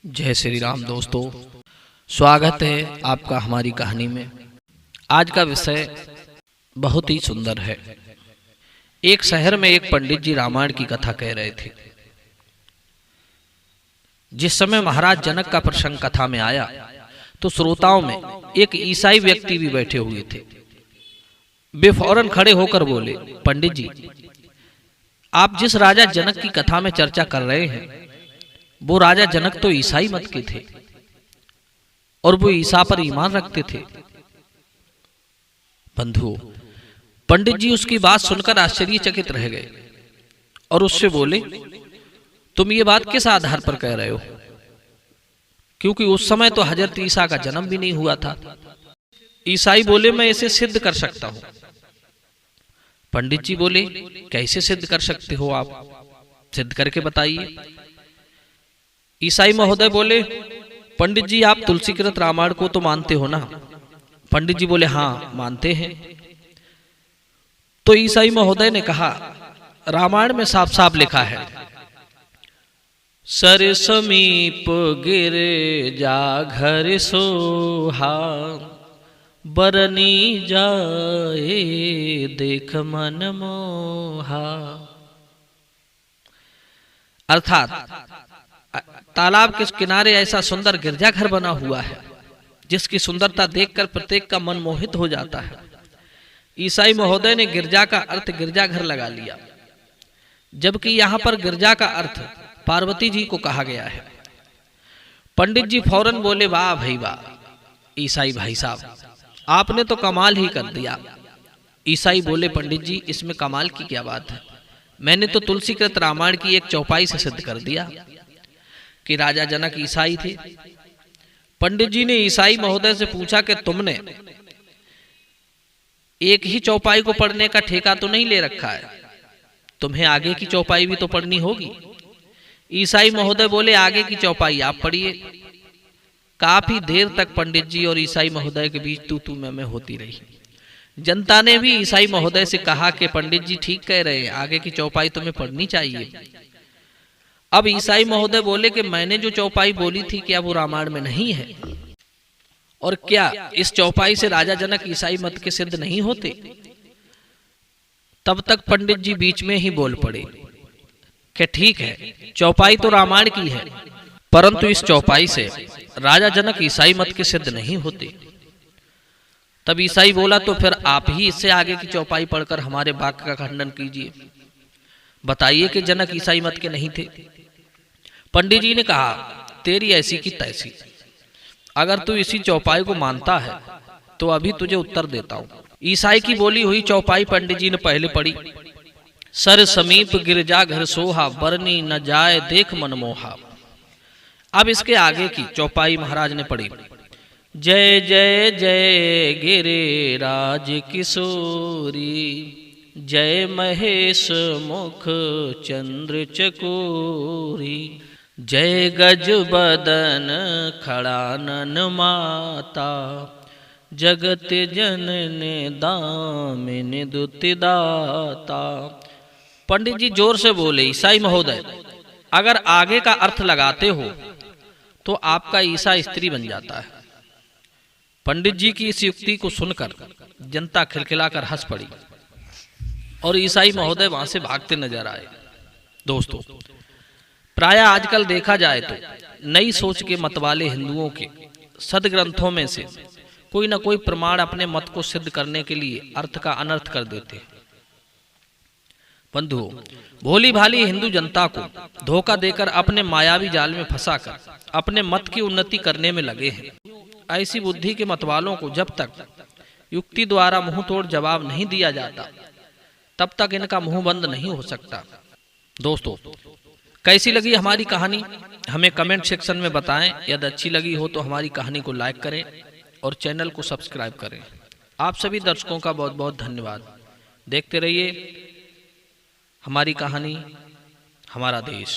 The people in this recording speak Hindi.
जय श्री राम दोस्तों, स्वागत है आपका हमारी कहानी में। आज का विषय बहुत ही सुंदर है। एक शहर में एक पंडित जी रामायण की कथा कह रहे थे। जिस समय महाराज जनक का प्रसंग कथा में आया तो श्रोताओं में एक ईसाई व्यक्ति भी बैठे हुए थे। वे फौरन खड़े होकर बोले, पंडित जी, आप जिस राजा जनक की कथा में चर्चा कर रहे हैं वो राजा जनक तो ईसाई मत के थे और वो ईसा पर ईमान रखते थे। बंधुओं, पंडित जी उसकी बात सुनकर आश्चर्यचकित रह गए और उससे बोले, तुम ये बात किस आधार पर कह रहे हो? क्योंकि उस समय तो हजरत ईसा का जन्म भी नहीं हुआ था। ईसाई बोले, मैं इसे सिद्ध कर सकता हूं। पंडित जी बोले, कैसे सिद्ध कर सकते हो आप? सिद्ध करके बताइए। ईसाई महोदय बोले, पंडित जी, आप तुलसीकृत रामायण को तो मानते हो ना? पंडित जी बोले, हाँ मानते हैं। तो ईसाई महोदय ने कहा, रामायण में साफ साफ लिखा है, सर समीप गिरे जा घर सोहा, बरनी जाए देख मन मोहा। अर्थात तालाब के किनारे ऐसा सुंदर गिरजाघर बना हुआ है जिसकी सुंदरता देखकर प्रत्येक का मन मोहित हो जाता है। ईसाई महोदय ने गिरजा का अर्थ गिरजाघर लगा लिया, जबकि यहाँ पर गिरजा का अर्थ पार्वती जी को कहा गया है। पंडित जी फौरन बोले, वाह भाई वाह, ईसाई भाई साहब, आपने तो कमाल ही कर दिया। ईसाई बोले, पंडित जी, इसमें कमाल की क्या बात है? मैंने तो तुलसीकृत रामायण की एक चौपाई से सिद्ध कर दिया कि राजा जनक ईसाई थे। पंडित जी ने ईसाई महोदय से पूछा कि तुमने एक ही चौपाई को पढ़ने का ठेका तो नहीं ले रखा है? तुम्हें आगे की चौपाई भी तो पढ़नी होगी। ईसाई महोदय बोले, आगे की चौपाई आप पढ़िए। काफी देर तक पंडित जी और ईसाई महोदय के बीच तू मैं होती रही। जनता ने भी ईसाई महोदय से कहा कि पंडित जी ठीक कह रहे हैं, आगे की चौपाई तुम्हें पढ़नी चाहिए। अब ईसाई महोदय बोले कि मैंने जो चौपाई बोली थी क्या वो रामायण में नहीं है? और क्या इस चौपाई से राजा जनक ईसाई मत के सिद्ध नहीं होते? तब तक पंडित जी बीच में ही बोल पड़े कि ठीक है, चौपाई तो रामायण की है, परंतु इस चौपाई से राजा जनक ईसाई मत के सिद्ध नहीं होते। तब ईसाई बोला, तो फिर आप ही इससे आगे की चौपाई पढ़कर हमारे वाक्य का खंडन कीजिए, बताइए कि जनक ईसाई मत के नहीं थे। पंडित जी ने कहा, तेरी ऐसी की तैसी, अगर तू इसी चौपाई को मानता है तो अभी तुझे उत्तर देता हूं। ईसाई की बोली हुई चौपाई पंडित जी ने पहले पढ़ी, सर समीप गिरजा घर सोहा, बरनी न जाए देख मन मोहा। अब इसके आगे की चौपाई महाराज ने पढ़ी, जय जय जय गिरिराज किशोरी, जय महेश मुख चंद्र चकोरी, जय गज बदन खड़ानन माता, जगत जननी दामिनी दुति दाता। पंडित जी जोर से बोले, ईसाई महोदय, अगर आगे का अर्थ लगाते हो तो आपका ईसा स्त्री बन जाता है। पंडित जी की इस युक्ति को सुनकर जनता खिलखिलाकर हंस पड़ी और ईसाई महोदय वहां से भागते नजर आए। दोस्तों, प्राय आजकल देखा जाए तो नई सोच के मतवाले हिंदुओं के सदग्रंथों में से कोई न कोई प्रमाण अपने मत को सिद्ध करने के लिए अर्थ का अनर्थ कर देते हैं। बंधुओं, भोली भाली हिंदू जनता को धोखा देकर अपने मायावी जाल में फंसाकर अपने मत की उन्नति करने में लगे हैं। ऐसी बुद्धि के मतवालों को जब तक युक्ति द्वारा मुंह तोड़ जवाब नहीं दिया जाता तब तक इनका मुंह बंद नहीं हो सकता। दोस्तों, कैसी लगी हमारी कहानी हमें कमेंट सेक्शन में बताएं। यदि अच्छी लगी हो तो हमारी कहानी को लाइक करें और चैनल को सब्सक्राइब करें। आप सभी दर्शकों का बहुत बहुत धन्यवाद। देखते रहिए हमारी कहानी, हमारा देश।